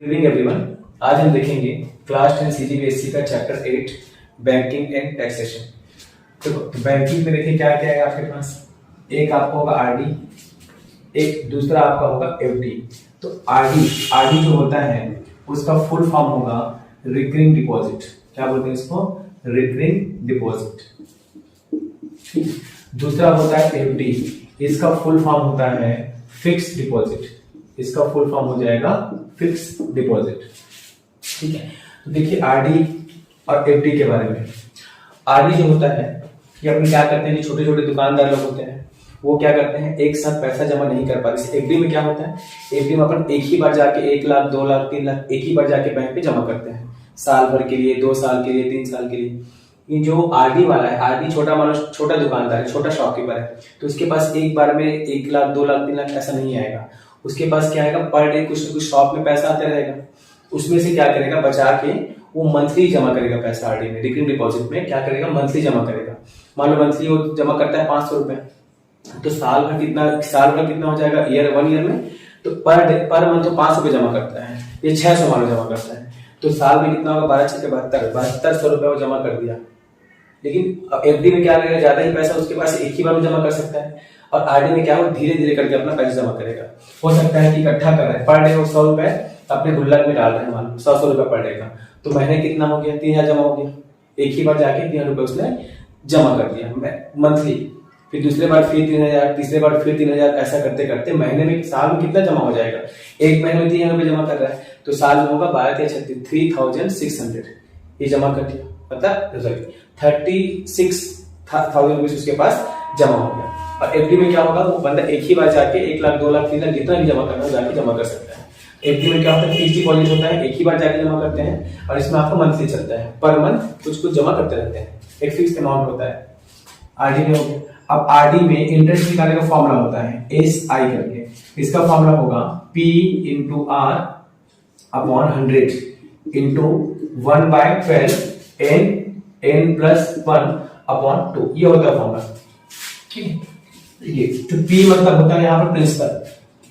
Good evening everyone. आज हम देखेंगे क्लास 10 सीजीपीएससी का चैप्टर 8 बैंकिंग एंड टैक्सेशन। तो बैंकिंग में देखिए क्या क्या है आपके पास। एक आपका होगा आरडी, एक दूसरा आपका होगा एफडी। तो आरडी जो होता है उसका फुल फॉर्म होगा रिकरिंग डिपॉजिट। क्या बोलते हैं इसको? Recurring deposit. दूसरा होता है एफडी, इसका फुल फॉर्म होता है फिक्स डिपॉजिट। इसका फुल फॉर्म हो जाएगा फिक्स डिपॉजिट। ठीक है, तो देखिए आरडी और एफडी के बारे में। आरडी जो होता है ये अपन क्या करते हैं, जो छोटे छोटे दुकानदार लोग होते हैं वो क्या करते हैं, एक साथ पैसा जमा नहीं कर पाते। एफडी में क्या होता है, एफडी में अपन एक ही बार जाके 1 लाख 2 लाख 3 लाख एक ही बार जाके बैंक पे जमा करते हैं, साल भर के लिए, 2 साल के लिए, 3 साल के लिए। ये जो आरडी वाला है, आरडी छोटा दुकानदार है, छोटा शॉपकीपर है, तो उसके पास एक बार में 1 लाख 2 लाख 3 लाख ऐसा नहीं आएगा। उसके पास क्या आएगा, पर डे कुछ ना कुछ शॉप में पैसा आता रहेगा, उसमें से क्या करेगा बचा के वो मंथली जमा करेगा पैसा। आरडी में रिकरिंग डिपॉजिट में क्या करेगा, मंथली जमा करेगा। मान लो मंथली वो जमा करता है 500 रुपए, तो साल भर कितना हो जाएगा, 1 ईयर में, तो पर मंथ तो 500 रुपए जमा करता है, ये 600 मान लो जमा करता है, तो साल में कितना होगा, 12 6 7200 रुपए वो जमा कर दिया। लेकिन एफडी में क्या रहेगा, ज्यादा ही पैसा उसके पास एक ही बार में जमा कर सकता है, और आरडी में क्या हो धीरे धीरे करके अपना पैसा जमा करेगा। हो सकता है कि इकट्ठा कर रहा है, पर डे वो 100 रुपए अपने गुल्लक में डाल रहे हैं, मान लो 100 रुपए पर डे का, तो महीने कितना हो गया, 3000 जमा हो गया। एक ही बार जाके 3000 रुपए उसने जमा कर दिया मंथली, फिर दूसरे बार फिर 3000, तीसरे बार फिर 3000, ऐसा करते करते महीने में, साल में कितना जमा हो जाएगा, एक महीने में 3000 रुपए जमा कर रहा है, तो साल में होगा 36,600 ये जमा कर दिया, मतलब 36,000 रुपीज उसके पास जमा हो गया। और एफडी में क्या होगा, वो बंदा एक ही बार जाके 1 लाख 2 लाख 3 लाख जितना भी जमा करना है जाके जमा कर सकता है। एफडी में क्या होता है, फिक्स डिपॉजिट होता है, एक ही बार जाके जमा करते हैं, और इसमें आपको मंथली चलता है, पर मंथ कुछ कुछ जमा करते रहते हैं, एक फिक्स अमाउंट होता है। आरडी में हो गया। अब आरडी में इंटरेस्ट निकालने का फॉर्मूला होता है एसआई करके, इसका फॉर्मूला होगा P into R upon 100 into 1/12 n plus 1 upon 2, ये होता है फॉर्मूला। ठीक है, देखिए तो P मतलब होता है यहाँ पर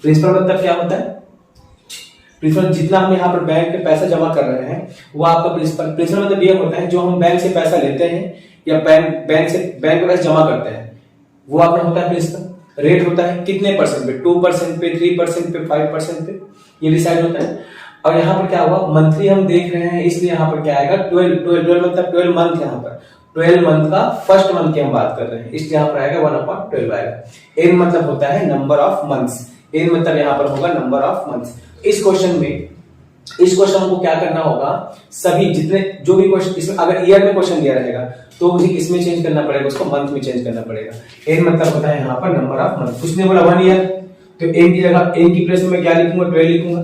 प्रिंसिपल मतलब क्या होता है, प्रिंसिपल जितना हम यहाँ पर बैंक में पैसा जमा कर रहे हैं वो आपका प्रिंसिपल मतलब ये होता है जो हम बैंक से पैसा लेते हैं या बैंक में पैसा जमा करते हैं, वो आपका होता है प्रिंसिपल। रेट होता है कितने परसेंट पे, 2% पे, 3% पे, 5% पे, ये डिसाइड होता है। और यहाँ पर क्या हुआ, मंथली हम देख रहे हैं, इसलिए यहाँ पर क्या आएगा 12 मतलब 12 मंथ, यहाँ पर 12 मंथ का फर्स्ट मंथ की हम बात कर रहे हैं, इसलिए यहाँ पर आएगा 1/12 आएगा। एन मतलब होता है नंबर ऑफ मंथ्स, एन मतलब यहाँ पर होगा नंबर ऑफ मंथ्स। इस क्वेश्चन को क्या करना होगा, सभी जितने जो भी क्वेश्चन इसमें अगर ईयर में क्वेश्चन दिया रहेगा तो मुझे किसमें चेंज करना पड़ेगा, उसको मंथ में चेंज करना पड़ेगा। एन मतलब होता है यहाँ पर नंबर ऑफ मंथ। उसने बोला 1 ईयर, तो एन की जगह एन की प्लेस में मैं क्या लिखूंगा, 12 लिखूंगा,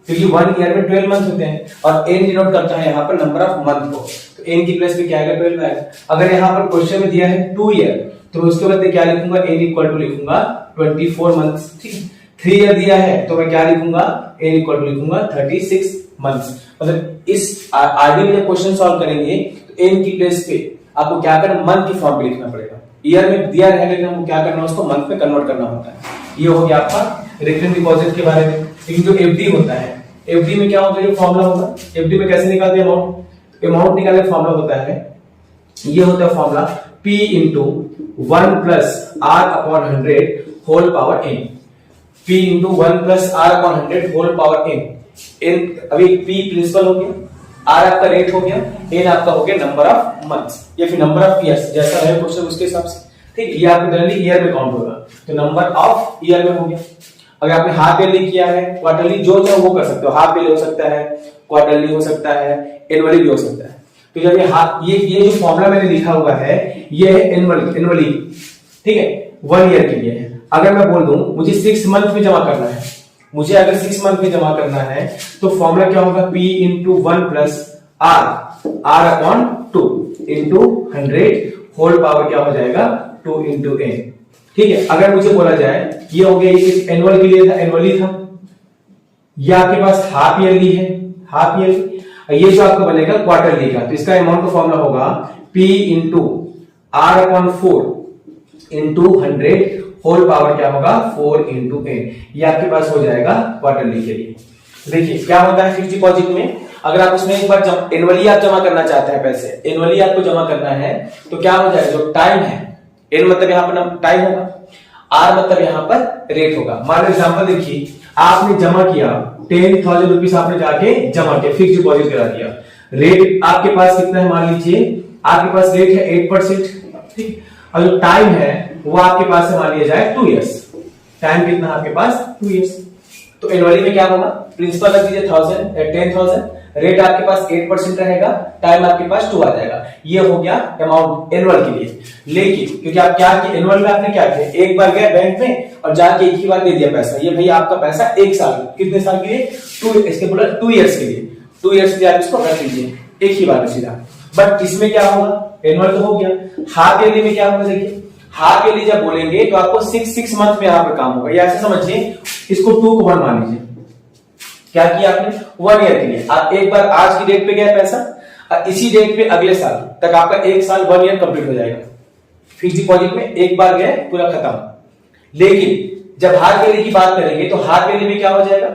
क्योंकि 1 ईयर में 12 मंथ होते हैं, और एन डिनोट करता है यहाँ पर नंबर ऑफ मंथ को, तो एन की प्लेस में क्या आएगा, 12 आएगा। अगर यहाँ पर क्वेश्चन में दिया है 2 ईयर, तो मैं उसके बाद क्या लिखूंगा, एन इक्वल टू लिखूंगा 24 मंथ्स। ठीक है, 3 ईयर दिया है तो मैं क्या लिखूंगा, एन इक्वल टू लिखूंगा 36 मंथ्स। मतलब इस आरडी में जब क्वेश्चन सॉल्व करेंगे तो एन की प्लेस पे आपको क्या करना, मंथ की फॉर्म पे लिखना पड़ेगा। ईयर में दिया रहेगा लेकिन हमको क्या करना है, उसको मंथ में कन्वर्ट करना होता है। ये हो गया आपका रिकरिंग डिपॉजिट के बारे में। लेकिन जो एफडी होता है, एफडी में क्या होता है, जो फॉर्मूला होगा, एफडी में कैसे निकालते हैं अमाउंट निकालने का फॉर्मूला होता है, ये होता है formula P into 1 plus R upon 100 whole power n। P into 1 plus R upon 100 whole power n। अभी P प्रिंसिपल हो गया, R आपका रेट हो गया, n आपका हो गया नंबर ऑफ मंथ्स या फिर नंबर ऑफ ईयर्स, जैसा रहे क्वेश्चन उसके हिसाब से। ठीक, ये आपको जनरली ईयर में काउंट होगा, तो नंबर ऑफ ईयर में हो गया। अगर आपने हाफ ईयरली किया है, क्वार्टरली जो चाहे वो कर सकते हो, हाफ ईयरली हो सकता है, क्वार्टरली हो सकता है, एनुअली भी हो सकता है। तो जब ये जो फॉर्मूला मैंने लिखा हुआ है ये है एनुअली, ठीक है, 1 ईयर के लिए है। अगर मैं बोल दूं मुझे 6 मंथ में जमा करना है, मुझे अगर 6 मंथ में जमा करना है तो फॉर्मूला क्या होगा, P into 1 plus R upon 2 into 100 whole power क्या हो जाएगा, 2 इंटू n। ठीक है, अगर मुझे बोला जाए ये हो गया, ये एनुअल के लिए था, एनुअली था, ये आपके पास हाफ ईयरली है, हाफ ईयरली, ये जो आपका बनेगा क्वार्टरली का, तो इसका अमाउंट का फॉर्मूला होगा P into R upon 4 into 100 whole power क्या होगा, 4 इंटू n। ये आपके पास हो जाएगा क्वार्टरली के लिए। देखिए क्या होता है फिक्स डिपॉजिट में, अगर आप उसमें एक बार एनुअली आप जमा करना चाहते हैं पैसे, एनुअली आपको जमा करना है तो क्या हो जाएगा, जो टाइम है, एन मतलब यहाँ पर टाइम होगा, आर मतलब यहाँ पर रेट होगा। मान लो एग्जाम्पल देखिए, आपने जमा किया 10,000 रुपीज, आपने जाके जमा किया, फिक्स डिपॉजिट करा दिया, रेट आपके पास कितना है, मान लीजिए आपके पास रेट है 8%, ठीक, और जो टाइम है वो आपके पास है मान लिया जाए 2 इयर्स, टाइम कितना आपके पास 2 इयर्स। तो एनुअली में क्या होगा, प्रिंसिपल रख दीजिए 10,000, रेट आपके पास 8% रहेगा, टाइम आपके पास 2 आ जाएगा। ये हो गया अमाउंट एनुअल के लिए। लेकिन क्योंकि आप क्या किए, एनुअल में आपने क्या किया, एक बार गए बैंक में और जाके एक ही बार दे दिया पैसा, ये भैया आपका पैसा 1 साल, कितने साल के लिए, 2 इयर्स के लिए, 2 इयर्स के लिए आप इसको रख लीजिए एक ही बार में सीधा। बट इसमें क्या होगा, एनुअल तो हो गया, हाफ ईयरली में क्या होगा, देखिए हाफ ईयरली जब बोलेंगे तो आपको 6 मंथ में यहाँ पर काम होगा, या ऐसे समझिए इसको 2 को 1 मान लीजिए। क्या किया आपने, 1 ईयर के लिए आप एक बार आज की डेट पे गया पैसा, और इसी डेट पे अगले साल तक आपका 1 साल 1 ईयर कंप्लीट हो जाएगा। फिक्स डिपॉजिट में एक बार गए पूरा खत्म। लेकिन जब हाफ ईयरली की बात करेंगे तो हाफ ईयरली में क्या हो जाएगा,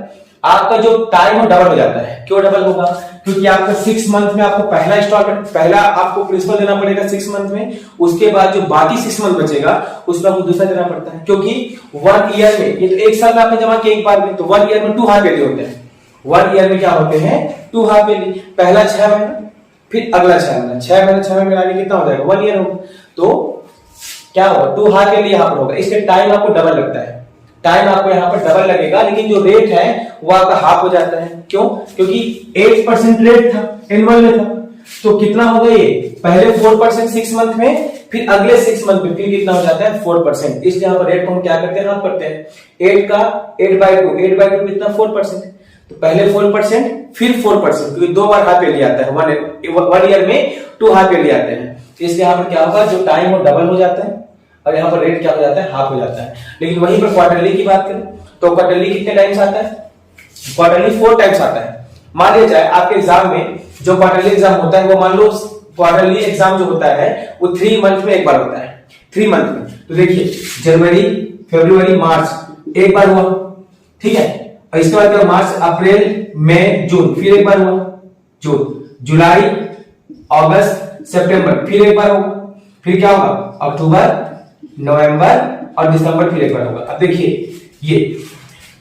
आपका जो टाइम वो डबल हो जाता है। क्यों डबल होगा, क्योंकि आपका 6 मंथ में आपको पहला इंस्टॉलमेंट, पहला आपको प्रिंसिपल देना पड़ेगा 6 मंथ में, उसके बाद जो बाकी 6 मंथ बचेगा उसमें आपको दूसरा देना पड़ता है। क्योंकि 1 ईयर में, ये तो 1 साल में आपने जमा किया एक बार में, तो 1 ईयर में 2 हाफ ईयरली होते हैं। 1 ईयर में क्या होते हैं, 2 हाफ ईयरली, पहला 6 महीना फिर अगला 6 महीना, 6 महीने 6 महीने मिलाने कितना हो जाएगा, 1 ईयर होगा। तो क्या होगा, 2 हाफ ईयरली यहाँ पर होगा, इसके टाइम आपको डबल लगता है, टाइम आपको यहाँ पर डबल लगेगा, लेकिन जो रेट है वो आपका हाफ हो जाता है। क्यों, क्योंकि 8% रेट था एनुअल में था, तो कितना होगा ये, पहले 4% 6 मंथ में, फिर अगले 6 मंथ में फिर कितना हो जाता है 4%। इसलिए यहाँ पर रेट को हम क्या करते हैं, हाफ करते हैं। 8 का 8/2 कितना 4%, तो पहले 4% फिर 4%, क्योंकि 2 बार हाफ ईयरली आता है, 1 ईयर में 2 हाफ ईयरली आते हैं। इसलिए यहाँ पर क्या होगा, जो टाइम वो डबल हो जाता है और यहाँ पर रेट क्या हो जाता है, हाफ हो जाता है। लेकिन वहीं पर क्वार्टरली की बात करें तो क्वार्टरली कितने टाइम्स आता है, क्वार्टरली 4 टाइम्स आता है। मान लिया जाए आपके एग्जाम में जो क्वार्टरली एग्जाम होता है वो, मान लो क्वार्टरली एग्जाम जो होता है वो 3 मंथ में एक बार होता है, 3 मंथ में। तो देखिए जनवरी फरवरी मार्च एक बार हुआ, ठीक है, और इसके बाद मार्च अप्रैल मई जून फिर एक बार हुआ, जून जुलाई अगस्त सितंबर फिर एक बार होगा, फिर क्या होगा अक्टूबर नवंबर और दिसंबर फिर एक बार होगा। अब देखिए ये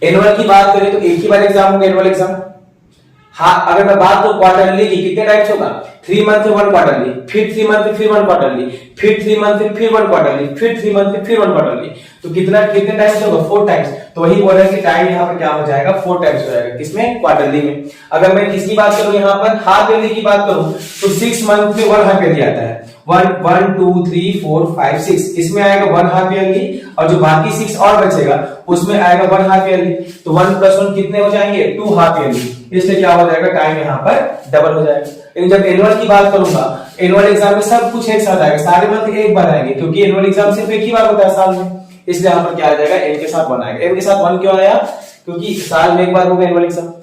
एनुअल की बात करें तो एक ही बार एग्जाम होगा, एनुअल एग्जाम। हाँ, अगर मैं बात करूं क्वार्टरली की, कितने टाइम्स होगा, 3 मंथ में 1 क्वार्टरली, फिर 3 मंथ में फिर 1 क्वार्टरली, फिर 3 मंथ में फिर 1 क्वार्टरली, फिर 3 मंथ में फिर 1 क्वार्टरली, तो कितने टाइम्स होगा, 4 टाइम्स। तो वही बोल रहा है कि टाइम यहाँ पर क्या हो जाएगा, 4 टाइम्स हो जाएगा, किसमें, क्वार्टरली में। अगर मैं किसकी बात करूं, यहाँ पर हाफ ईयरली की बात करूं तो 6 मंथ में 1 हाफ ईयरली आता है, 1 2 3 4 5 6, इसमें आएगा 1 हाफ ईयरली, और जो बाकी 6 और बचेगा उसमें आएगा 1 हाफ ईयरली। तो 1 + 1 कितने हो जाएंगे, 2 हाफ ईयरली। इसलिए क्या हो जाएगा, टाइम यहाँ पर डबल हो जाएगा। लेकिन जब एनुअल की बात करूंगा, एनुअल एग्जाम में सब कुछ एक साथ आएगा, सारे मंथ एक बार आएंगे, क्योंकि एनुअल एग्जाम सिर्फ एक ही बार होता है साल में। इसलिए यहाँ पर क्या आ जाएगा, एन के साथ 1 आएगा। एन के साथ 1 क्यों आया, क्योंकि साल में एक बार होगा एनुअल एग्जाम।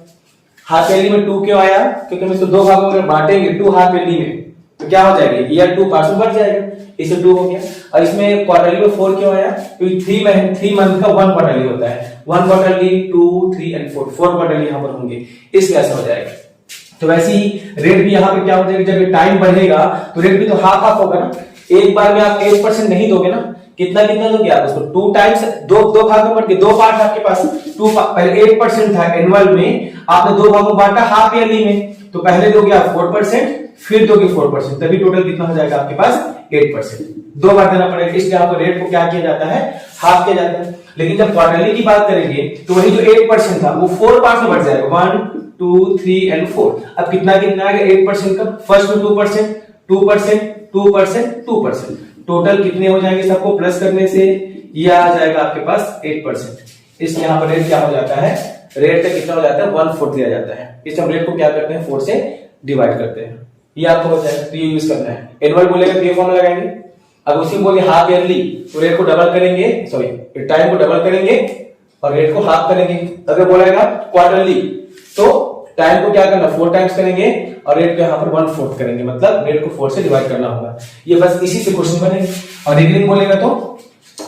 हाफ ईयरली में 2 क्यों आया, क्योंकि हम इसको 2 भागों में बांटेंगे, 2 हाफ ईयरली में, तो क्या हो जाएगा, ईयर 2 पार्ट्स में बढ़ जाएगा, इसे 2 हो गया। और इसमें क्वार्टरली में 4 क्यों आया, क्योंकि 3 मंथ का 1 क्वार्टरली होता है, 1 क्वार्टरली 2 3 एंड 4 क्वार्टरली यहाँ पर होंगे, इसलिए ऐसा हो जाएगा। तो वैसे ही रेट भी यहाँ पे क्या हो जाएगा, जब टाइम बढ़ेगा तो रेट भी तो हाफ हाफ होगा ना। एक बार में आप 8% नहीं दोगे ना, कितना दोगे आप उसको, 2 टाइम्स, दो भाग में बढ़ के 2 पार्ट आपके पास, 2 पहले 8% था एनुअल में, आपने 2 भागों बांटा हाफ ईयरली में, तो पहले दोगे आप 4%, फिर दोगे 4%, तभी टोटल कितना हो जाएगा आपके पास 8%। 2 बार देना पड़ेगा, इसलिए आपको रेट को क्या किया जाता है, हाफ किया जाता है। लेकिन जब क्वार्टरली की बात करेंगे तो वही जो 8% था वो 4 पार्ट में बढ़ जाएगा, 1 2 3 एंड 4। अब कितना आएगा 8% का, फर्स्ट में 2%, 2%, 2%, 2%, टोटल कितने हो जाएंगे, सबको प्लस करने से ये आ जाएगा आपके पास 8%। इसलिए यहाँ पर रेट क्या हो जाता है, रेट का कितना हो जाता है, 1/4 दिया जाता है। इस हम रेट को क्या करते हैं, 4 से डिवाइड करते हैं, ये आपको हो जाएगा। तो ये यूज करना है, एनुअल बोलेगा तो ये फॉर्मूला लगाएंगे। अब उसी बोले हाफ ईयरली तो रेट को डबल करेंगे, सॉरी टाइम को डबल करेंगे और रेट को हाफ करेंगे। अगर बोलेगा क्वार्टरली तो टाइम को क्या करना, 4 टाइम्स करेंगे और रेट को यहाँ पर 1/4 करेंगे, मतलब रेट को 4 से डिवाइड करना होगा। ये बस इसी से क्वेश्चन बनेंगे। और रीजनिंग बोलेगा तो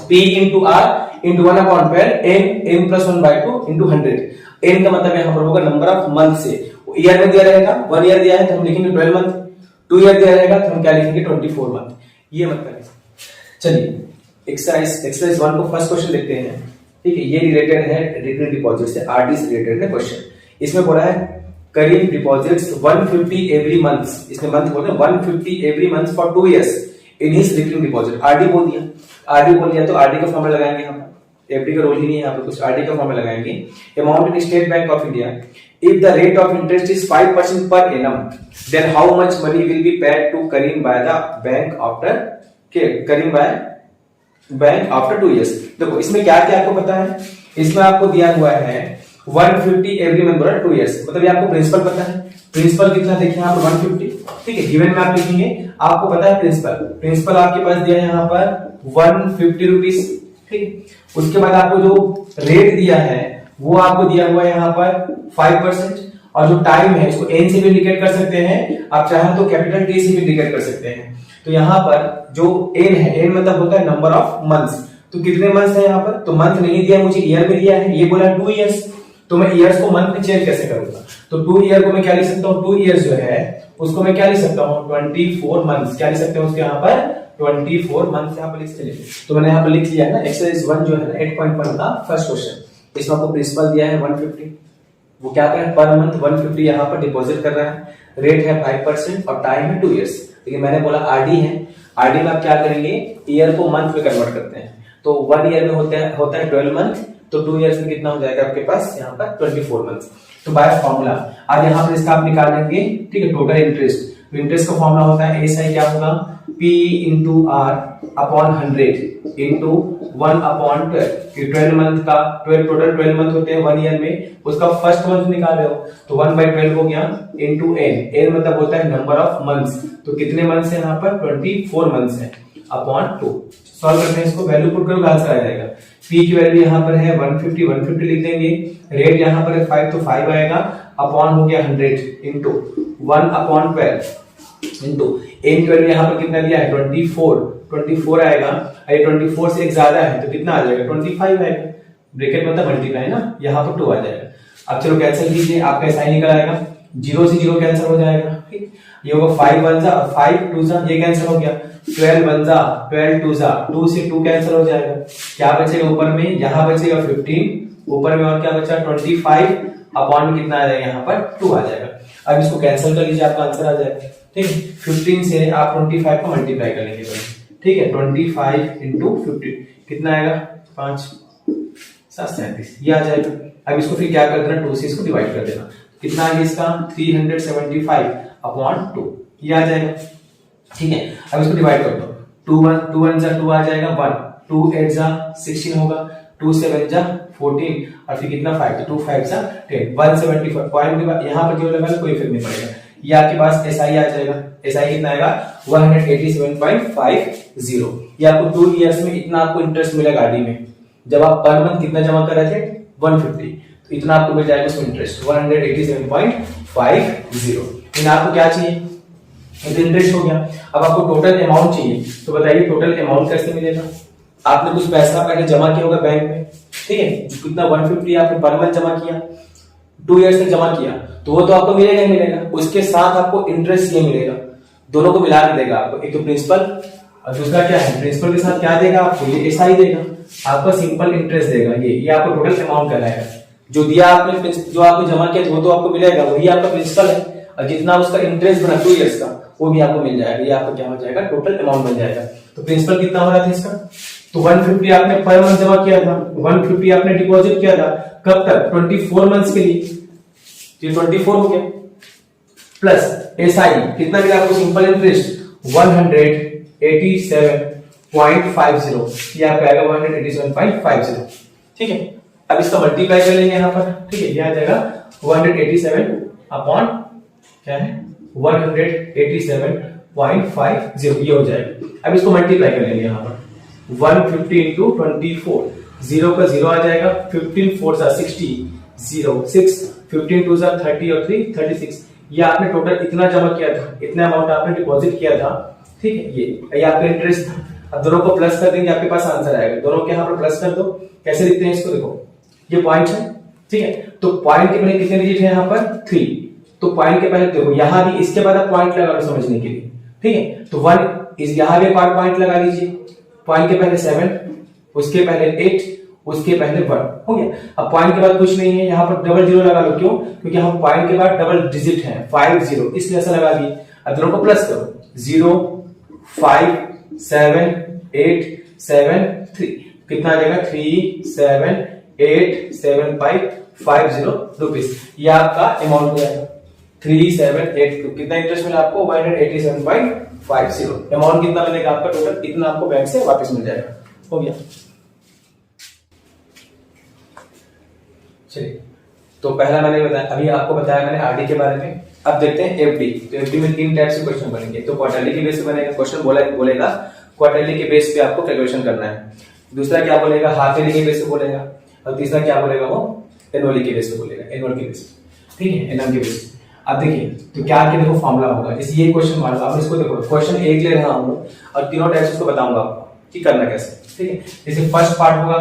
P into R into 1/12 n plus 1/2 into 100। n का मतलब यहाँ पर होगा नंबर ऑफ मंथ से, ईयर में दिया रहेगा, 1 ईयर दिया है तो हम लिखेंगे 12 मंथ, 2 ईयर दिया रहेगा तो हम क्या लिखेंगे 24 मंथ। ये मतलब चलिए एक्सरसाइज 1 को फर्स्ट क्वेश्चन देखते हैं। ठीक है, ये रिलेटेड है रिकरिंग डिपॉजिट से, आरडी से रिलेटेड है क्वेश्चन। इसमें बोला है करीब डिपॉजिट्स 150 एवरी मंथ, इसमें मंथ बोलते हैं 150 every month for 2 years in his recurring deposit. RD बोल दिया, आरडी बोल दिया तो आरडी का फॉर्मूला लगाएंगे हम, एफडी का रोल ही नहीं है यहाँ पे कुछ, आरडी का फॉर्मूला लगाएंगे। Amount in State Bank of India, if the rate of interest is 5% per annum, then how much money will be paid to Karim by the bank after Karim by bank after 2 years. देखो इसमें क्या क्या आपको पता है, इसमें आपको दिया हुआ है 150 एवरी मंथ बोला 2 इयर्स, मतलब ये आपको प्रिंसिपल पता है। प्रिंसिपल कितना देखिए यहाँ पर 150, ठीक है, गिवन में आप लिखेंगे, आपको पता है प्रिंसिपल आपके पास दिया है यहाँ पर 150 रुपीज, ठीक है। उसके बाद आपको जो रेट दिया है वो आपको दिया हुआ है यहाँ पर 5%, और जो टाइम है इसको एन से भी इंडिकेट कर सकते हैं, आप चाहें तो कैपिटल टी से भी इंडिकेट कर सकते हैं। तो यहाँ पर जो एन है, एन मतलब होता है नंबर ऑफ मंथ्स, तो कितने मंथ्स है यहाँ पर, तो मंथ नहीं दिया मुझे, ईयर में दिया है, ये बोला 2 इयर्स, तो मैं इयर्स को मंथ में चेंज कैसे करूंगा, तो 2 ईयर को मैं क्या लिख सकता हूँ, 2 इयर्स जो है उसको मैं क्या लिख सकता हूँ 24 मंथ्स, क्या लिख सकते हैं उसके यहाँ पर 24 मंथ यहाँ पर लिख चलिए। तो मैंने यहाँ पर लिख लिया है ना, एक्सरसाइज 1 जो है ना 8.1 का फर्स्ट क्वेश्चन, इसमें आपको प्रिंसिपल दिया है 150, वो क्या कर रहा है पर मंथ 150 यहाँ पर डिपॉजिट कर रहा है, रेट है 5% और टाइम है 2 इयर्स। लेकिन मैंने बोला आरडी है, आरडी में आप क्या करेंगे, ईयर को मंथ में कन्वर्ट करते हैं, तो 1 ईयर में होता है 12 मंथ, तो 2 इयर्स में कितना हो जाएगा आपके पास यहाँ पर 24 मंथ। तो बाय फॉर्मूला आज यहाँ पर इसका आप निकालेंगे, ठीक है, टोटल इंटरेस्ट, तो इंटरेस्ट का फॉर्मूला होता है एसआई क्या होगा, P into R upon 100 into 1/12, 12 month का टोटल 12 मंथ होते हैं 1 ईयर में, उसका फर्स्ट मंथ निकाले हो तो 1/12 हो गया इंटू एन मतलब होता है नंबर ऑफ मंथ्स, तो कितने मंथ्स है यहाँ पर 24 मंथ्स है अपॉन 2। सॉल्व करते हैं इसको, वैल्यू पुट करो आंसर आ जाएगा। P की वैल्यू यहाँ पर है 150 लिख देंगे, रेट यहाँ पर है 5 तो 5 आएगा, अपॉन हो गया 100 इंटू 1/12 इंटू एन की वैल्यू यहाँ पर कितना दिया है 24 आएगा, अरे 24 से एक ज्यादा है तो कितना आ जाएगा 25 आएगा, ब्रैकेट मतलब मल्टीप्लाई ना, यहाँ पर 2 आ जाएगा। अब चलो कैंसिल कीजिए, आपका एसआई निकल आएगा, 0 से 0 कैंसिल हो जाएगा, ठीक, ये होगा 5 1 जा 5 2 जा, ये कैंसिल हो गया, 12 1 जा 12 2 जा 2 से 2 कैंसिल हो जाएगा, क्या बचेगा ऊपर में, यहाँ बचेगा 15, ऊपर में और क्या बचा 25, अपॉन कितना आ जाएगा यहाँ पर 2 आ जाएगा। अब इसको कैंसिल कर लीजिए, आपका आंसर आ जाएगा, ठीक है। 15 से आप 25 को मल्टीप्लाई कर लेंगे, ठीक है, 25 इंटू 15 कितना आएगा 5 7 37, ये आ जाएगा। अब इसको फिर क्या कर देना, 2 से इसको डिवाइड कर देना, कितना आ गया इसका 375 अपॉन 2, ये आ जाएगा, ठीक है। अब इसको डिवाइड कर दो, 2 1 जा 2 आ जाएगा 1, 2 8 जा 16 होगा, 2 7 जा 14 और फिर कितना 5, तो 2 5 जा 10, 175 पॉइंट यहाँ पर जो लगा कोई इफेक्ट नहीं पड़ेगा, ये आपके पास एसआई आ जाएगा, एसआई कितना आएगा 187.50, ये आपको 2 इयर्स में इतना आपको इंटरेस्ट मिलेगा आरडी में। जब आप पर मंथ कितना जमा कर रहे थे 150, तो इतना आपको मिल जाएगा उसमें इंटरेस्ट 187.50। इन आपको क्या चाहिए, इंटरेस्ट हो गया। अब आपको टोटल अमाउंट चाहिए, तो बताइए टोटल अमाउंट कैसे मिलेगा, आपने कुछ पैसा पहले जमा किया होगा बैंक में, ठीक है, कितना 150 आपने पर मंथ जमा किया, 2 इयर्स तक जमा किया, तो वो तो आपको मिलेगा ही मिलेगा, उसके साथ आपको इंटरेस्ट ये मिलेगा, दोनों को मिला के देगा आपको, एक तो प्रिंसिपल और दूसरा क्या है, प्रिंसिपल के साथ क्या देगा आपको, ये एसआई देगा, आपको सिंपल इंटरेस्ट देगा, ये आपको टोटल अमाउंट कहलाएगा। जो दिया आपने, जो आपने जमा किया वो तो आपको मिलेगा, वही आपका प्रिंसिपल है, और जितना उसका इंटरेस्ट बना 2 इयर्स का वो भी आपको मिल जाएगा, ये आपका क्या हो जाएगा टोटल अमाउंट बन जाएगा। तो प्रिंसिपल कितना हो रहा था इसका, तो 150 आपने पर मंथ जमा किया था, 150 आपने डिपॉजिट किया था, कब तक 24 मंथ्स के लिए, ये 24 हो गया, प्लस एसआई कितना मिला आपको सिंपल इंटरेस्ट 187.50, ये आपका आएगा 187.50, ठीक है। अब इसका मल्टीप्लाई कर लेंगे यहाँ पर, ठीक है, ये आ जाएगा 187 अपॉन क्या है 187.50, ये हो जाएगा। अब इसको मल्टीप्लाई कर लेंगे यहाँ पर 150 इंटू 24, 0 का 0 आ जाएगा, 15 4 जा 60, 0 6, 15 2 जा 30 और 3 36, ये आपने टोटल इतना जमा किया था, इतना अमाउंट आपने डिपॉजिट किया था, ठीक है, ये आपका इंटरेस्ट था। अब दोनों को प्लस कर देंगे, आपके पास आंसर आएगा। दोनों के यहाँ पर प्लस कर दो। कैसे लिखते हैं इसको, देखो ये पॉइंट है, ठीक है, तो पॉइंट के पहले कितने डिजिट है यहाँ पर 3, तो पॉइंट के पहले देखो यहाँ भी, इसके बाद आप पॉइंट लगा लो समझने के लिए, ठीक है, तो 1 इस यहाँ भी पॉइंट लगा लीजिए। पॉइंट के पहले 7, उसके पहले 8, उसके पहले 1 हो गया। अब पॉइंट के बाद कुछ नहीं है, यहाँ पर डबल जीरो लगा लो। क्यों? क्योंकि हम पॉइंट के बाद डबल डिजिट है 5 0, इसलिए ऐसा लगा दिए। अब दोनों को प्लस करो, 0 5 7 8 7 3, कितना आ जाएगा 3 7 8 7 5 50 रुपीज। ये आपका अमाउंट हो जाएगा 3782। कितना इंटरेस्ट मिला आपको 187.50। अमाउंट कितना मिलेगा आपका टोटल, इतना आपको बैंक से वापस मिल जाएगा। हो गया। चलिए, तो पहला मैंने बताया, अभी आपको बताया मैंने आरडी के बारे में। अब देखते हैं एफडी। तो एफडी में 3 टाइप से क्वेश्चन बनेंगे। तो क्वार्टरली के बेस पे बनेगा क्वेश्चन, बोलेगा क्वार्टरली के बेस पे आपको कैलकुलेशन करना है। दूसरा क्या बोलेगा, हाफ ईयरली के बेस पे बोलेगा। और तीसरा क्या बोलेगा, वो एनुअली के बेस पे बोलेगा, एनुअल के बेस पे, ठीक है, एनएम के बेस पे। अब देखिए, तो क्या कि देखो फॉर्मूला होगा, जैसे ये क्वेश्चन मान लो, अब इसको देखो क्वेश्चन 1 ले रहा हूं और तीनों टाइप से इसको बताऊंगा आपको कि करना कैसे, ठीक है। जैसे फर्स्ट पार्ट होगा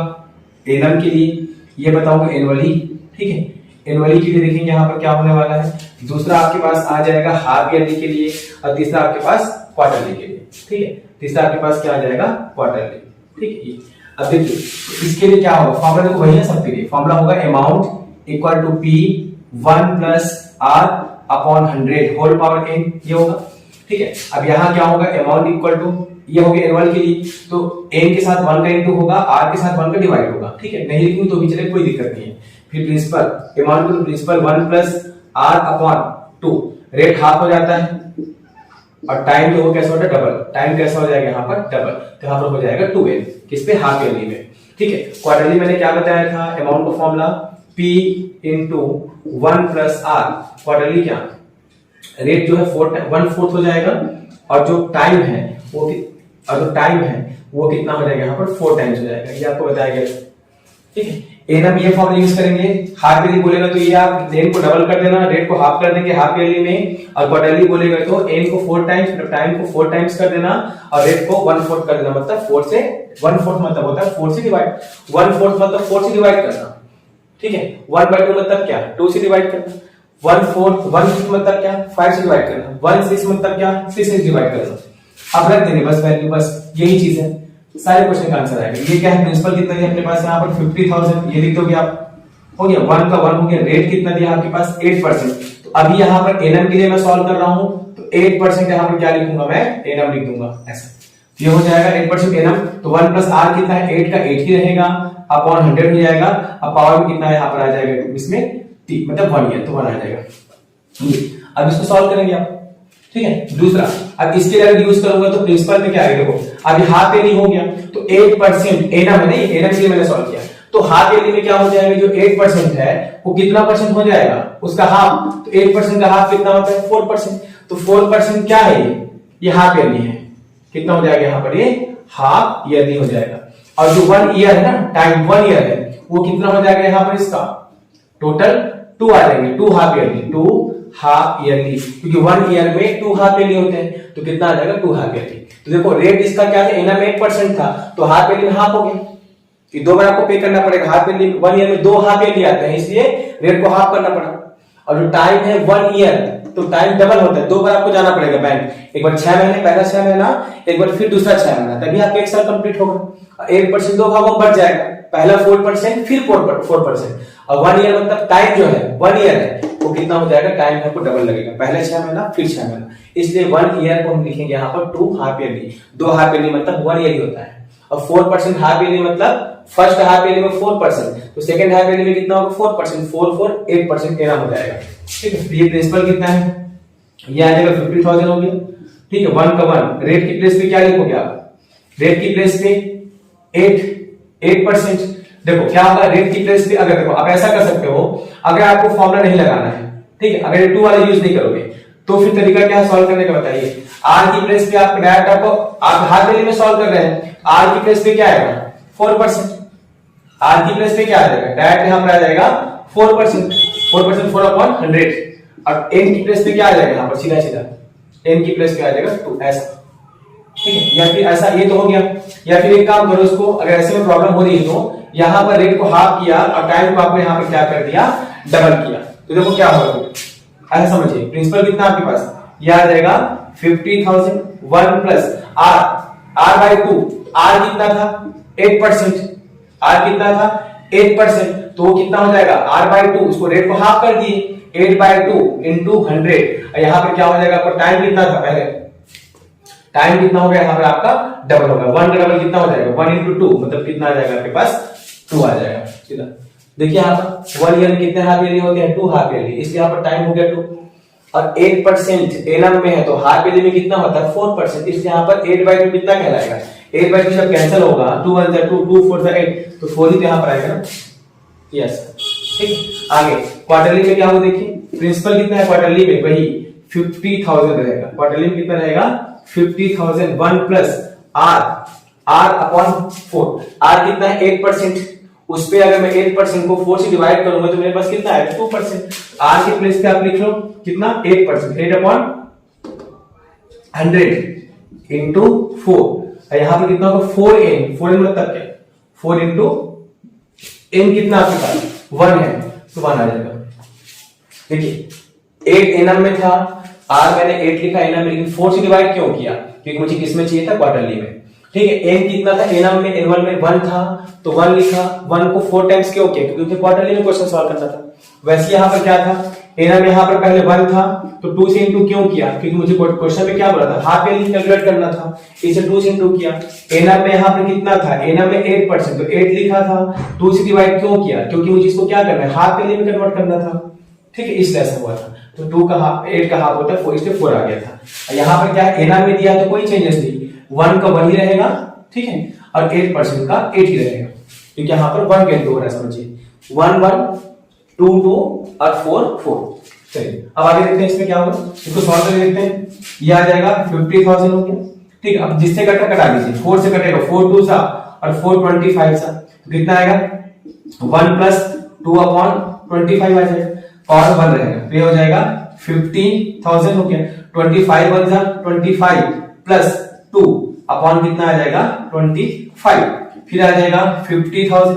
एनएम के लिए, ये बताऊंगा एनुअली, ठीक है। एनुअली के लिए देखेंगे यहाँ पर क्या होने वाला है। दूसरा आपके पास आ जाएगा हाफ ईयरली के लिए, और तीसरा आपके पास क्वार्टरली के लिए, ठीक है। तीसरा आपके पास क्या आ जाएगा, क्वार्टरली, ठीक है। अब देखिए इसके लिए क्या होगा, फॉर्मूला देखो वही है सबके लिए। फॉर्मूला होगा amount equal to P 1 plus R upon 100 whole power n, ये होगा, ठीक है। अब यहाँ क्या होगा, अमाउंट इक्वल टू, ये हो गया एनुअल के लिए, तो n के साथ 1 का इंटू होगा, r के साथ 1 का डिवाइड होगा, ठीक है। नहीं लिखूं तो भी चले, कोई दिक्कत नहीं है। फिर प्रिंसिपल अमाउंट को, principal 1 plus R upon 2, rate half हो जाता है, और टाइम जो हो कैसा होता है, डबल। टाइम कैसा हो जाएगा यहाँ पर, डबल, तो यहाँ पर हो जाएगा 2n, किस पे, हाफ ईयरली में, ठीक है। क्वार्टरली मैंने क्या बताया था, अमाउंट का formula p into 1 plus R, quarterly क्या, रेट जो है 1/4 हो जाएगा, और जो टाइम है वो कितना हो जाएगा यहाँ पर 4 टाइम्स हो जाएगा, ये आपको बताया गया, ठीक है। एनएम ये फॉर्मूला यूज करेंगे। हाफ ईयरली बोलेगा तो ये आप एन को डबल कर देना, रेट को हाफ कर देंगे हाफ ईयरली में, और क्वार्टरली बोलेगा तो एन को 4 टाइम्स, मतलब टाइम को 4 टाइम्स कर देना, और रेट को 1/4 कर देना, मतलब 4 से 1/4 मतलब होता है 4 से डिवाइड, 1/4 मतलब 4 से डिवाइड करना, ठीक है। 1/2 मतलब क्या, 2 से डिवाइड करना, 1/5 मतलब क्या, 5 से डिवाइड करना, 1/6 मतलब क्या, 6 से डिवाइड करना। अब रख देंगे बस वैल्यू, बस यही चीज है, सारे क्वेश्चन का आंसर आएगा। ये क्या है, प्रिंसिपल कितना दिया अपने पास यहाँ पर 50,000, ये लिख दोगे आप, हो गया 1 का 1 हो गया। रेट कितना दिया आपके पास 8%, तो अभी यहाँ पर एनएम के लिए मैं सॉल्व कर रहा हूँ, तो 8% यहाँ पर क्या लिखूंगा मैं, एनएम लिख दूंगा ऐसा, ये हो जाएगा 8% एनएम। तो 1 प्लस आर कितना है, 8 का 8 ही रहेगा, अपॉन 100 हो जाएगा। अब पावर में कितना यहाँ पर आ जाएगा, इसमें मतलब 1 है, तो 1 आ जाएगा। अब इसको सॉल्व करेंगे आप, ठीक है। दूसरा, अब इसके लिए अगर यूज करूंगा तो प्रिंसिपल में क्या आएगा, देखो अभी हाफ ईयरली हो गया, तो 8% एनएम है, नहीं एनएम के लिए मैंने सॉल्व किया, तो हाफ ईयरली में क्या हो जाएगा, जो 8% है वो कितना परसेंट हो जाएगा, उसका हाफ, तो 8% का हाफ कितना होता है 4%, तो 4% क्या है, ये हाफ ईयरली है, कितना हो जाएगा यहाँ पर, ये हाफ ईयरली हो जाएगा। और जो 1 ईयर है ना, टाइम 1 ईयर है, वो कितना हो जाएगा यहाँ पर, इसका टोटल 2 आ जाएंगे, 2 हाफ ईयरली, 2 हाफ ईयरली, क्योंकि 1 ईयर में 2 हाफ ईयरली होते हैं, तो कितना आ जाएगा 2 हाफ ईयरली। तो देखो रेट इसका क्या था, एनएम 8% था, तो हाफ ईयरली में हाफ हो गया, कि 2 बार आपको पे करना पड़ेगा। हाफ ईयरली 1 ईयर में 2 हाफ ईयरली आते हैं, इसलिए रेट को हाफ करना पड़ा। और जो टाइम है 1 ईयर, तो टाइम डबल होता है, 2 बार आपको जाना पड़ेगा बैंक, एक बार 6 महीने, पहला 6 महीना, एक बार फिर दूसरा 6 महीना, तभी आपका 1 साल कंप्लीट होगा। 8% 2 भागों में बढ़ जाएगा, पहला 4%, फिर 4%, और 1 ईयर मतलब टाइम जो है 1 ईयर है, वो कितना हो जाएगा, टाइम है वो डबल लगेगा, पहले 6 महीना फिर 6 महीना, इसलिए 1 ईयर को हम लिखेंगे यहाँ पर 2 हाफ ईयरली। 2 हाफ ईयरली मतलब 1 ईयर ही होता है, और 4% हाफ ईयरली मतलब फर्स्ट हाफ ईयरली में 4%, तो सेकंड हाफ ईयरली में कितना होगा 4%, 4 8% एनएम हो जाएगा, ठीक है। ये प्रिंसिपल कितना है, ये आ जाएगा 50,000 हो गया, ठीक है। 1 का 1, रेट की प्लेस पे क्या लिखोगे आप, रेट की प्लेस पे 8%, देखो क्या होगा, रेट की प्लेस पे, अगर देखो आप ऐसा कर सकते हो, अगर आपको फॉर्मूला नहीं लगाना है, ठीक है, अगर ये 2 वाला यूज नहीं करोगे, तो फिर तरीका क्या है सॉल्व करने का, बताइए। आर की प्लेस पे आप डायरेक्ट आपको, आप हाफ ईयरली में सॉल्व कर रहे हैं, आर की प्लेस पे क्या आएगा 4%, आर की प्लेस पे क्या आ जाएगा, डायरेक्ट यहां पर आ जाएगा 4%, 4/100, और एन की प्लेस पे क्या आ जाएगा यहाँ पर, सीधा सीधा एन की प्लेस पे आ जाएगा 2, ऐसा, ठीक है, या फिर ऐसा ये तो हो गया, या फिर एक काम करो उसको, अगर ऐसे में प्रॉब्लम हो रही है तो यहाँ पर रेट को हाफ किया और टाइम को आपने यहाँ पर क्या कर दिया, डबल किया, तो देखो क्या होगा, ऐसा समझिए। प्रिंसिपल कितना आपके पास, यह आ जाएगा 50,000 1 प्लस आर बाई 2, आर कितना था 8%, आर कितना था 8%, तो वो कितना हो जाएगा आर बाई 2, उसको रेट को हाफ कर दिए 8 बाई 2 इंटू 100, यहाँ पर क्या हो जाएगा आपका टाइम कितना था पहले, टाइम कितना हो गया यहाँ पर आपका डबल होगा, 1 का डबल कितना हो जाएगा 1 इंटू 2, मतलब कितना आ जाएगा आपके पास 2 आ जाएगा। सीधा देखिए यहाँ पर 1 ईयर कितने हाफ ईयरली होते हैं 2 हाफ ईयरली, इसलिए यहाँ पर टाइम हो गया 2 और 8% एनम में है तो हाफ ईयरली में कितना होता है 4%, इसलिए यहाँ पर 8 बाई 2 कितना कहलाएगा, 8 बाई 2 जब कैंसिल होगा 2 1 जा 2 2 4 जा 8, तो 4 ही तो यहाँ पर आएगा ना, यस ठीक। आगे क्वार्टरली में क्या होगा देखिए, प्रिंसिपल कितना है क्वार्टरली में, वही 50,000 रहेगा, क्वार्टरली में कितना रहेगा 50,000 1 प्लस आर अपॉन 4, आर कितना है 8%, उस पे अगर मैं 8% को 4 से डिवाइड करूंगा तो मेरे पास कितना आएगा 2%, आर के प्लेस पे आप लिख लो कितना 8%, 8 अपॉन 100 इंटू 4, यहाँ पे कितना होगा 4n, 4n मतलब क्या 4 इंटू n कितना आपके पास 1 है तो 1 आ जाएगा। देखिए 8 एनम में था, आर मैंने 8 लिखा एनम में, लेकिन 4 से डिवाइड क्यों किया, क्योंकि मुझे किसमें चाहिए था क्वार्टरली में, ठीक है। एन कितना था एनम में, एनुअल में 1 था तो 1 लिखा, 1 को 4 टाइम्स क्यों किया, क्योंकि क्वार्टरली में क्वेश्चन सॉल्व करना था। वैसे यहाँ पर क्या था, एनम यहाँ पर पहले 1 था तो 2 से इंटू क्यों किया, क्योंकि मुझे क्वेश्चन में क्या बोला था हाफ ईयरली कैलकुलेट करना था, इसे 2 से इंटू किया। एनम में यहाँ पर कितना था, एनम में 8% तो 8 लिखा था, 2 से डिवाइड क्यों किया, क्योंकि मुझे इसको क्या करना है हाफ ईयरली में कन्वर्ट करना था, ठीक है, इसलिए ऐसा हुआ था। तो 2 का हाफ 8 का हाफ होता है 4, इसलिए 4 आ गया था। यहाँ पर क्या है एनम में दिया तो कोई चेंजेस नहीं, 1 का 1 ही रहेगा, ठीक है, और 8% का 8 ही रहेगा, क्योंकि यहाँ पर 1 कैंसिल हो रहा है, समझिए 1 1 2 2 और 4 4। चलिए अब आगे देखते हैं इसमें क्या होगा, इसको सॉल्व करके देखते हैं। ये आ जाएगा 50,000 हो गया, ठीक है। अब जिससे कटा दीजिए, 4 से कटेगा 4 2 सा और 4 25 सा, तो कितना आएगा 1 प्लस 2 अपॉन 25 आ जाएगा और 1 रहेगा, तो ये हो जाएगा 50,000 हो गया। 25 1 जा 25 प्लस 2 अपॉन कितना आ जाएगा 25, फिर आ जाएगा 50,000,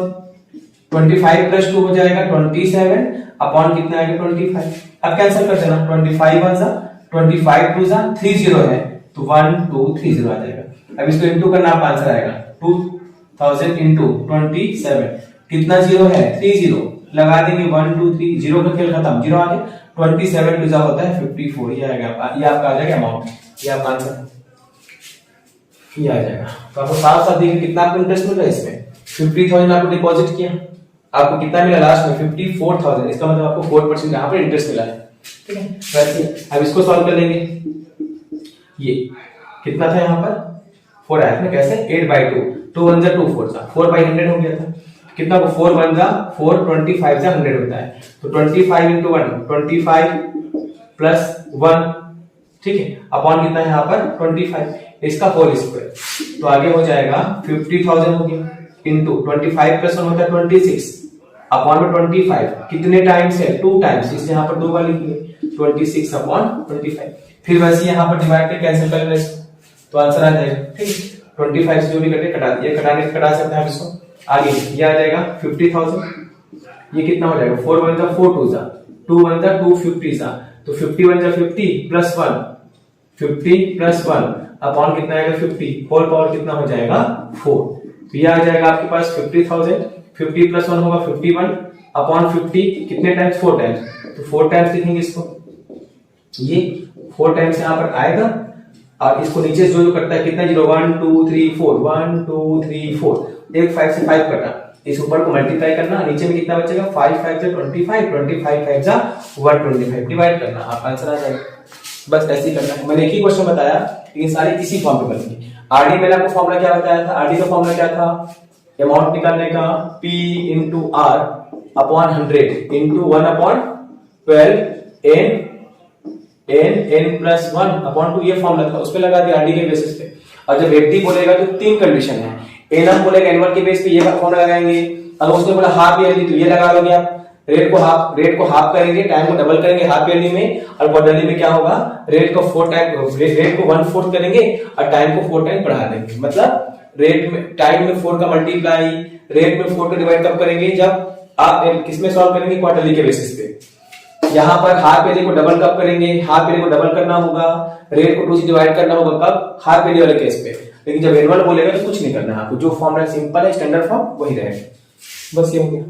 25 प्लस 2 हो जाएगा 27 अपॉन कितना आएगा 25। अब कैंसिल कर देना, 25 1 जा 25 2 जा 30 है तो 1 2 30 आ जाएगा। अब इसको इंटू करना, आप आंसर आएगा 2000 इंटू 27, कितना जीरो है 30, लगा देंगे 1 2 3, जीरो का खेल खत्म, जीरो आ गया, 27 2 जा होता है 54, ये आएगा, ये आपका आ जाएगा अमाउंट, ये आपका आंसर ये आ जाएगा। तो आपको साफ साफ देखिए कितना आपको इंटरेस्ट मिल रहा है इसमें, 50,000 आपको डिपॉजिट किया, आपको कितना मिला लास्ट में 54,000, इसका मतलब आपको 4% यहाँ पर इंटरेस्ट मिला है, ठीक है। वैसे अब इसको सॉल्व कर लेंगे, ये कितना था यहाँ पर 4 आया था, कैसे 8 बाई 2, 2 1 जा 2 4 जा 4 बाई 100 हो गया था, कितना को 4 1 जा 4 25 जा 100 होता है, तो 25 इंटू 1 25 प्लस 1, ठीक है, अपॉन कितना है यहाँ पर 25, इसका होल स्क्वायर, तो आगे हो जाएगा 50,000 हो गया इंटू 25 प्लस 1 होता है 26 अपॉन में 25, कितने टाइम्स है 2 टाइम्स, इसलिए यहाँ पर 2 बार लिखेंगे 26 अपॉन 25, फिर वैसे यहाँ पर डिवाइड के कैंसिल कर लेना इसको, तो आंसर आ जाएगा, ठीक है। 25 से जो भी कटे कटा दिए, कटा सकते हैं इसको। आगे ये आ जाएगा 50,000, ये कितना हो जाएगा 4 1 जा 4 2 जा 2 1 जा 2 50 जा, तो 51 जा 50 प्लस 1 50 प्लस 1 अपॉन कितना आएगा 50, होल पावर कितना हो जाएगा 4, तो ये आ जाएगा आपके पास 50,000, 50 प्लस 1 होगा 51 अपॉन 50, कितने टाइम्स 4 टाइम्स, तो 4 टाइम्स लिखेंगे इसको, ये 4 टाइम्स यहाँ पर आएगा, और इसको नीचे जो कटता है कितना जीरो 1 2 3 4 1 2 3 4, एक 5 से 5 कटा, इस ऊपर को मल्टीप्लाई करना, नीचे में कितना बचेगा 5 5 से 25 25 5 जा 125 डिवाइड करना, आप आंसर आ जाएगा। बस ऐसे ही करना है, मैंने एक ही क्वेश्चन बताया लेकिन सारी इसी फॉर्म में बनेंगे। आरडी मैंने आपको फॉर्मूला क्या बताया था, आरडी का फॉर्मूला क्या था, अमाउंट निकालने का P into R upon 100 into 1 upon 12 n plus 1 upon 2, ये फॉर्मूला था, उस पे लगा दिया आरडी के बेसिस पे। और जब एफडी बोलेगा तो 3 कंडीशन है, एनम बोलेगा एनुअल के बेस पे ये फॉर्मूला लगाएंगे, अगर उसने बोला हाफ ईयरली तो ये लगा लोगे आप, रेट को हाफ करेंगे, टाइम को डबल करेंगे हाफ ईयरली में, और क्वार्टरली में क्या होगा, रेट को 1/4 करेंगे और टाइम को 4 टाइम बढ़ा देंगे। मतलब रेट में टाइम में 4 का मल्टीप्लाई रेट में 4 को डिवाइड कब करेंगे, जब आप किसमें सॉल्व करेंगे, क्वार्टरली के बेसिस पे। यहाँ पर हाफ ईयरली को डबल कब करेंगे, हाफ ईयरली को डबल करना होगा, रेट को 2 से डिवाइड करना होगा कब, हाफ ईयरली वाले केस पे। लेकिन जब एनुअल बोलेगा तो कुछ नहीं करना है आपको, जो फॉर्मूला सिंपल है स्टैंडर्ड फॉर्म वही रहेगा। बस ये हो गया।